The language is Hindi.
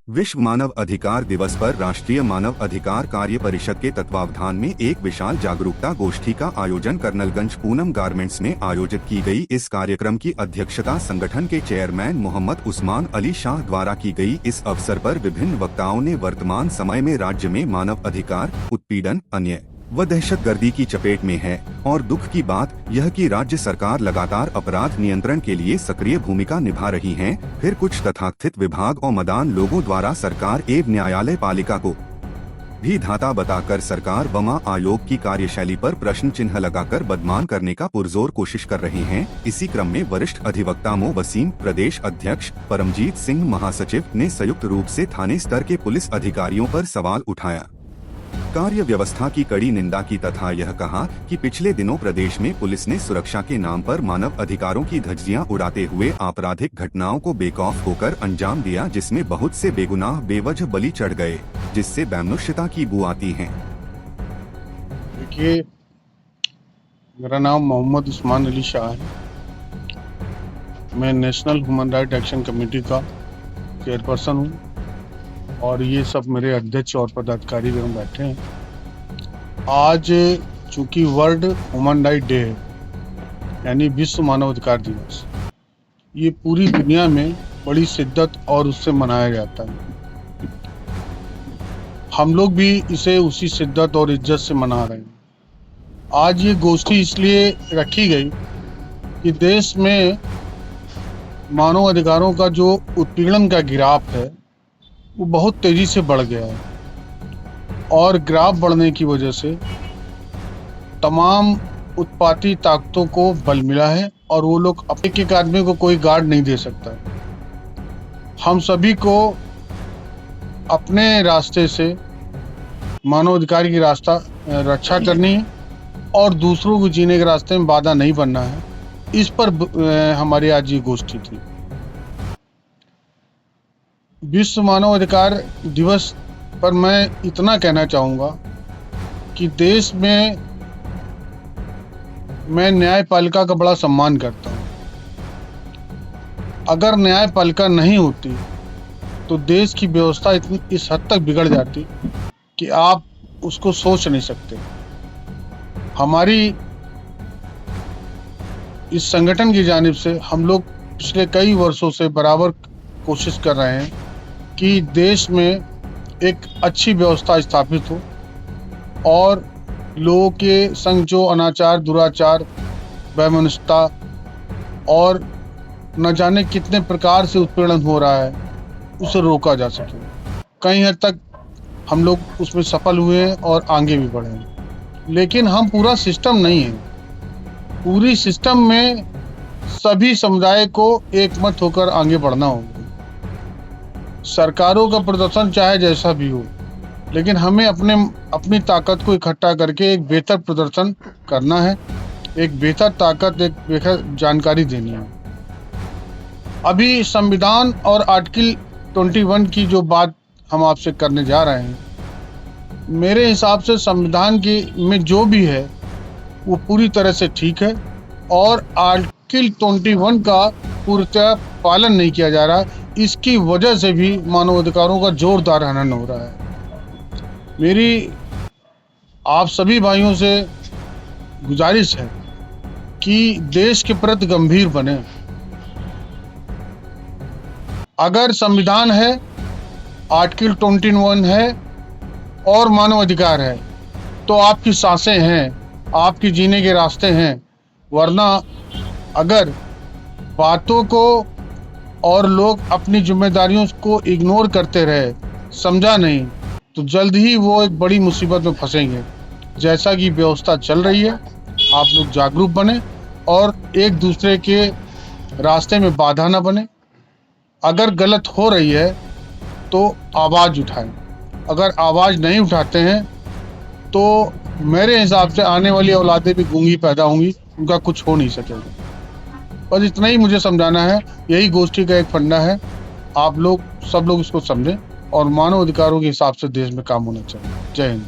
विश्व मानव अधिकार दिवस पर राष्ट्रीय मानव अधिकार कार्य परिषद के तत्वावधान में एक विशाल जागरूकता गोष्ठी का आयोजन कर्नलगंज पूनम गारमेंट्स में आयोजित की गई। इस कार्यक्रम की अध्यक्षता संगठन के चेयरमैन मोहम्मद उस्मान अली शाह द्वारा की गई। इस अवसर पर विभिन्न वक्ताओं ने वर्तमान समय में राज्य में मानव अधिकार उत्पीड़न, अन्याय व दहशतगर्दी की चपेट में है और दुख की बात यह कि राज्य सरकार लगातार अपराध नियंत्रण के लिए सक्रिय भूमिका निभा रही है। फिर कुछ तथाकथित विभाग और मदान लोगों द्वारा सरकार एवं न्यायालय पालिका को भी धाता बताकर सरकार व आयोग की कार्यशैली पर प्रश्न चिन्ह लगाकर बदनाम करने का पुरजोर कोशिश कर रहे हैं। इसी क्रम में वरिष्ठ अधिवक्ता मो वसीम, प्रदेश अध्यक्ष परमजीत सिंह महासचिव ने संयुक्त रूप से थाने स्तर के पुलिस अधिकारियों पर सवाल उठाया, कार्य व्यवस्था की कड़ी निंदा की तथा यह कहा कि पिछले दिनों प्रदेश में पुलिस ने सुरक्षा के नाम पर मानव अधिकारों की धज्जियां उड़ाते हुए आपराधिक घटनाओं को बेखौफ होकर अंजाम दिया, जिसमें बहुत से बेगुनाह बेवजह बलि चढ़ गए, जिससे वैमनस्यता की बू आती है। देखिए, मेरा नाम मोहम्मद उस्मान अली शाह है। मैं national human right action committee का चेयरपर्सन हूँ और ये सब मेरे अध्यक्ष और पदाधिकारी गण बैठे हैं। आज चूंकि वर्ल्ड ह्यूमन राइट डे है, यानी विश्व मानव अधिकार दिवस, ये पूरी दुनिया में बड़ी शिद्दत और उससे मनाया जाता है। हम लोग भी इसे उसी शिद्दत और इज्जत से मना रहे हैं। आज ये गोष्ठी इसलिए रखी गई कि देश में मानव अधिकारों का जो उत्पीड़न का गिराफ है वो बहुत तेजी से बढ़ गया है और ग्राफ बढ़ने की वजह से तमाम उत्पाती ताकतों को बल मिला है और वो लोग अपने एक आदमी को कोई गार्ड नहीं दे सकता। हम सभी को अपने रास्ते से मानव अधिकार की रक्षा करनी है और दूसरों को जीने के रास्ते में बाधा नहीं बनना है। इस पर हमारी आज ये गोष्ठी थी। विश्व मानव अधिकार दिवस पर मैं इतना कहना चाहूँगा कि देश में मैं न्यायपालिका का बड़ा सम्मान करता हूँ। अगर न्यायपालिका नहीं होती तो देश की व्यवस्था इतनी इस हद तक बिगड़ जाती कि आप उसको सोच नहीं सकते। हमारी इस संगठन की जानिब से हम लोग पिछले कई वर्षों से बराबर कोशिश कर रहे हैं कि देश में एक अच्छी व्यवस्था स्थापित हो और लोगों के संग जो अनाचार, दुराचार, वैमनस्यता और न जाने कितने प्रकार से उत्पीड़न हो रहा है उसे रोका जा सके। कई हद तक हम लोग उसमें सफल हुए हैं और आगे भी बढ़े हैं, लेकिन हम पूरा सिस्टम नहीं है। पूरी सिस्टम में सभी समुदाय को एकमत होकर आगे बढ़ना होगा। सरकारों का प्रदर्शन चाहे जैसा भी हो, लेकिन हमें अपनी ताकत को इकट्ठा करके एक बेहतर प्रदर्शन करना है, एक बेहतर ताकत, एक बेहतर जानकारी देनी है। अभी संविधान और आर्टिकल 21 की जो बात हम आपसे करने जा रहे हैं, मेरे हिसाब से संविधान में जो भी है वो पूरी तरह से ठीक है और आर्टिकल 21 का पूर्णतः पालन नहीं किया जा रहा। इसकी वजह से भी मानव अधिकारों का जोरदार हनन हो रहा है। मेरी आप सभी भाइयों से गुजारिश है कि देश के प्रति गंभीर बने। अगर संविधान है, आर्टिकल 21 है और मानव अधिकार है तो आपकी सांसें हैं, आपकी जीने के रास्ते हैं। वरना अगर बातों को और लोग अपनी जिम्मेदारियों को इग्नोर करते रहे, समझा नहीं, तो जल्द ही वो एक बड़ी मुसीबत में फंसेंगे। जैसा कि व्यवस्था चल रही है, आप लोग जागरूक बने और एक दूसरे के रास्ते में बाधा न बने। अगर गलत हो रही है तो आवाज़ उठाएं। अगर आवाज़ नहीं उठाते हैं तो मेरे हिसाब से आने वाली औलादें भी गूंगी पैदा होंगी, उनका कुछ हो नहीं सकेगा। बस इतना ही मुझे समझाना है। यही गोष्ठी का एक फंडा है। आप लोग सब लोग इसको समझें और मानव अधिकारों के हिसाब से देश में काम होना चाहिए। जय हिंद।